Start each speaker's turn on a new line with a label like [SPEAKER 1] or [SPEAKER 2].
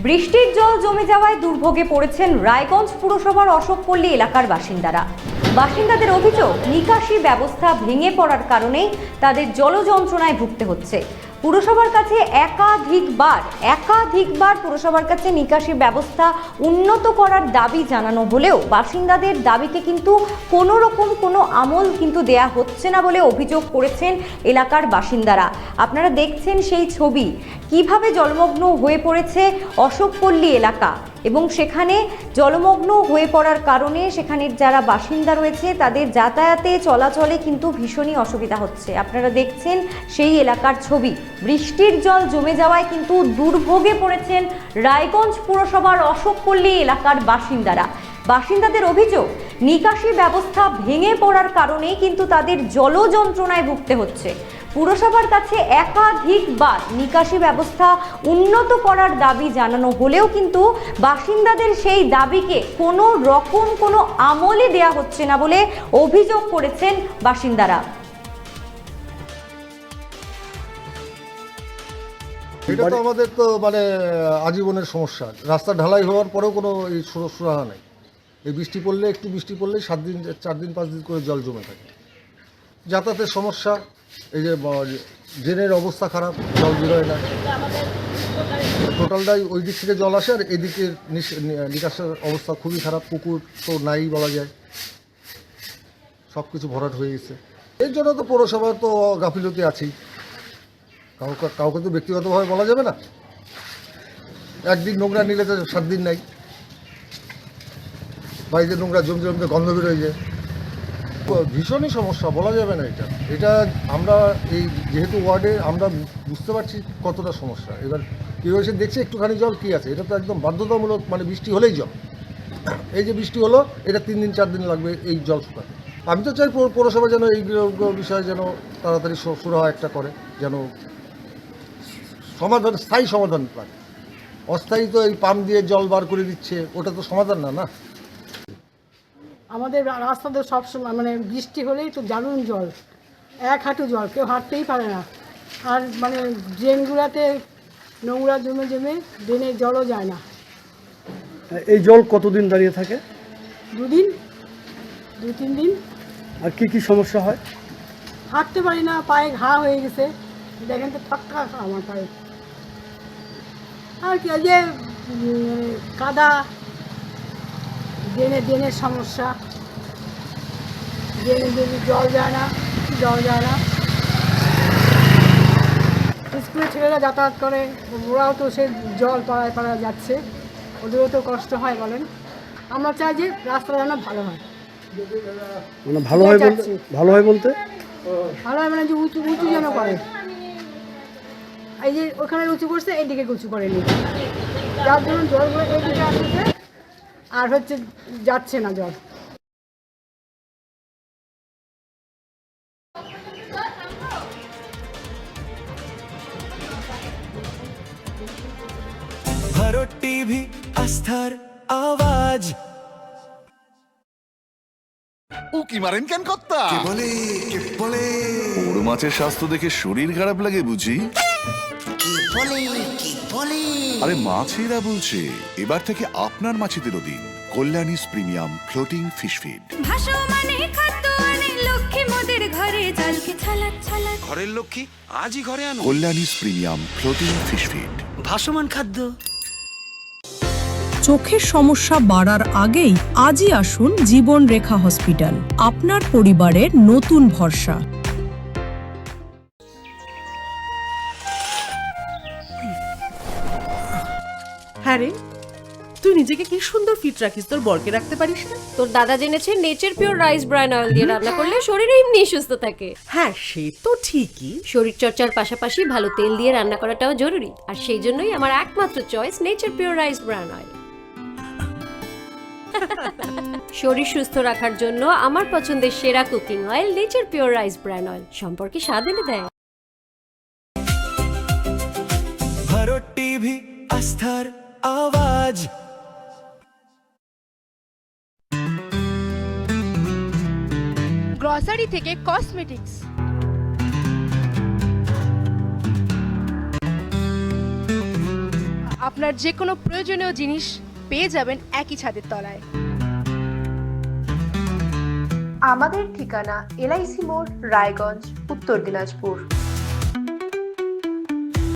[SPEAKER 1] বৃষ্টির জল জমে যাওয়ায় দুর্ভোগে পড়েছেন রায়গঞ্জ পুরসভার অশোকপল্লী এলাকার বাসিন্দাদের অভিযোগ নিকাশি ব্যবস্থা ভেঙে পড়ার কারণেই তাদের জলযন্ত্রণায় ভুগতে হচ্ছে। পুরসভার কাছে একাধিকবার পুরসভার কাছে নিকাশি ব্যবস্থা উন্নত করার দাবি জানানো হলেও বাসিন্দাদের দাবিকে কিন্তু কোনো আমল কিন্তু দেয়া হচ্ছে না বলে অভিযোগ করেছেন এলাকার বাসিন্দারা। আপনারা দেখছেন সেই ছবি, কিভাবে জলমগ্ন হয়ে পড়েছে অশোকপল্লী এলাকা এবং সেখানে জলমগ্ন হয়ে পড়ার কারণে সেখানের যারা বাসিন্দা রয়েছে তাদের যাতায়াতে চলাচলে কিন্তু ভীষণই অসুবিধা হচ্ছে। আপনারা দেখছেন সেই এলাকার ছবি, বৃষ্টির জল জমে যাওয়ায় কিন্তু দুর্ভোগে পড়েছেন রায়গঞ্জ পুরসভার অশোকপল্লী এলাকার বাসিন্দাদের অভিযোগ নিকাশি ব্যবস্থা ভেঙে পড়ার কারণেই কিন্তু তাদের জলযন্ত্রণায় ভুগতে হচ্ছে। পুরসভার কাছে একাধিকবার নিকাশি ব্যবস্থা উন্নত করার দাবি জানানো হলেও কিন্তু বাসিন্দাদের সেই দাবিকে কোনো আমলে দেয়া হচ্ছে না বলে অভিযোগ করেছেন বাসিন্দারা।
[SPEAKER 2] এটা তো আমাদের তো মানে আজীবনের সমস্যা। রাস্তা ঢালাই হওয়ার পরেও কোনো এই সুরাহা নেই। এই বৃষ্টি পড়লে, একটু বৃষ্টি পড়লেই 7 দিন 4 দিন 5 দিন করে জল জমে থাকে। যাতায়াতের সমস্যা, এই যে ড্রেনের অবস্থা খারাপ, জল বেরোয় না, টোটালটাই ওই দিক থেকে জল আসে আর এদিকে নিকাশের অবস্থা খুবই খারাপ। পুকুর তো নাই বলা যায়, সব কিছু ভরাট হয়ে গেছে। এর জন্য তো পৌরসভার তো গাফিলতি আছেই, কাউকে তো ব্যক্তিগতভাবে বলা যাবে না। একদিন নোংরা নিলে তো 7 দিন নাই, বাইরে নোংরা জমতে গন্ধ বেরোয় যায়, ভীষণই সমস্যা, বলা যাবে না। এটা আমরা এই যেহেতু ওয়ার্ডে আমরা বুঝতে পারছি কতটা সমস্যা। এবার কেউ এসে দেখছে একটুখানি জল কী আছে, এটা তো একদম বাধ্যতামূলক, মানে বৃষ্টি হলেই জল। এই যে বৃষ্টি হলো, এটা 3 দিন 4 দিন লাগবে এই জল শুকাতে। আমি তো চাই পৌরসভা যেন এই বিষয়ে যেন তাড়াতাড়ি সুরাহা একটা করে, যেন স্থায়ী সমাধান পায়। অস্থায়ী তো এই পাম্প দিয়ে জল বার করে দিচ্ছে, ওটা তো সমাধান না।
[SPEAKER 3] আমাদের রাস্তাতে সবসময় মানে বৃষ্টি হলেই তো দারুণ জল, 1 হাঁটু জল, কেউ হাঁটতেই পারে না। আর মানে ড্রেনগুলোতে নোংরা জমে ড্রেনে জলও যায় না।
[SPEAKER 4] এই জল কতদিন দাঁড়িয়ে থাকে?
[SPEAKER 3] 2 দিন 2-3 দিন।
[SPEAKER 4] আর কি সমস্যা হয়?
[SPEAKER 3] হাঁটতে পারি না, পায়ে ঘা হয়ে গেছে, দেখেন তো ঠকঠকা আমার পায়ে। আর কি যে কাদা, ড্রেনের সমস্যা, ড্রেনে জল যায় না। স্কুলের ছেলেরা যাতায়াত করে, ওরাও তো সে জল পাড়ায় যাচ্ছে, ওদেরও তো কষ্ট হয় বলেন। আমরা চাই যে রাস্তাটা যেন ভালো হয়।
[SPEAKER 4] মানে ভালো হয় বলতে
[SPEAKER 3] মানে যে উঁচু যেন করে। এই যে ওখানে উঁচু করছে, এইদিকে উঁচু করেনি, যার জন্য জলগুলো এইদিকে আসছে আর যাচ্ছে না জল।
[SPEAKER 5] ভারত টিভি, আস্থার আওয়াজ।
[SPEAKER 6] উকি মারেন কেন কর্তা?
[SPEAKER 5] কে বলে
[SPEAKER 6] বড় মাছের স্বাস্থ্য দেখে শরীর খারাপ লাগে বুঝি?
[SPEAKER 5] কে বলে
[SPEAKER 6] আরে মাছেরা বলছে, এবার থেকে আপনার মাছেদেরও দিন কল্যাণীস প্রিমিয়াম ফ্লোটিং ফিশ ফিড।
[SPEAKER 5] ঘরের লক্ষ্মী আজই ঘরে আনো
[SPEAKER 6] কল্যাণীস প্রিমিয়াম ফ্লোটিং ফিশ ফিড।
[SPEAKER 5] ভাসমান খাদ্য।
[SPEAKER 7] চোখের সমস্যা বাড়ার আগেই আজই আসুন জীবন রেখা হসপিটাল, আপনার পরিবারের নতুন ভরসা।
[SPEAKER 8] হ্যাঁ রে, তুই নিজেকে কি সুন্দর ফিট রাখিস, তোর বরকে রাখতে পারিস না?
[SPEAKER 9] তোর দাদা জেনেছে nature pure rice bran oil দিয়ে রান্না করলে শরীর এমনি সুস্থ থাকে।
[SPEAKER 8] হ্যাঁ সে তো ঠিকই,
[SPEAKER 9] শরীর চর্চার পাশাপাশি ভালো তেল দিয়ে রান্না করাটাও জরুরি, আর সেই জন্যই আমার একমাত্র choice nature pure rice bran oil. শরীর সুস্থ রাখার জন্য আমার পছন্দের সেরা cooking oil nature pure rice bran oil, সম্পর্কে স্বাদ এনে দেয়।
[SPEAKER 5] ভারত টিভি, আস্থার আওয়াজ।
[SPEAKER 10] গ্রসারি থেকে কসমেটিক্স, আপনার যে কোনো প্রয়োজনীয় জিনিস পেয়ে যাবেন একই ছাদের তলায়। আমাদের ঠিকানা LIC মোড়, রায়গঞ্জ, উত্তর দিনাজপুর।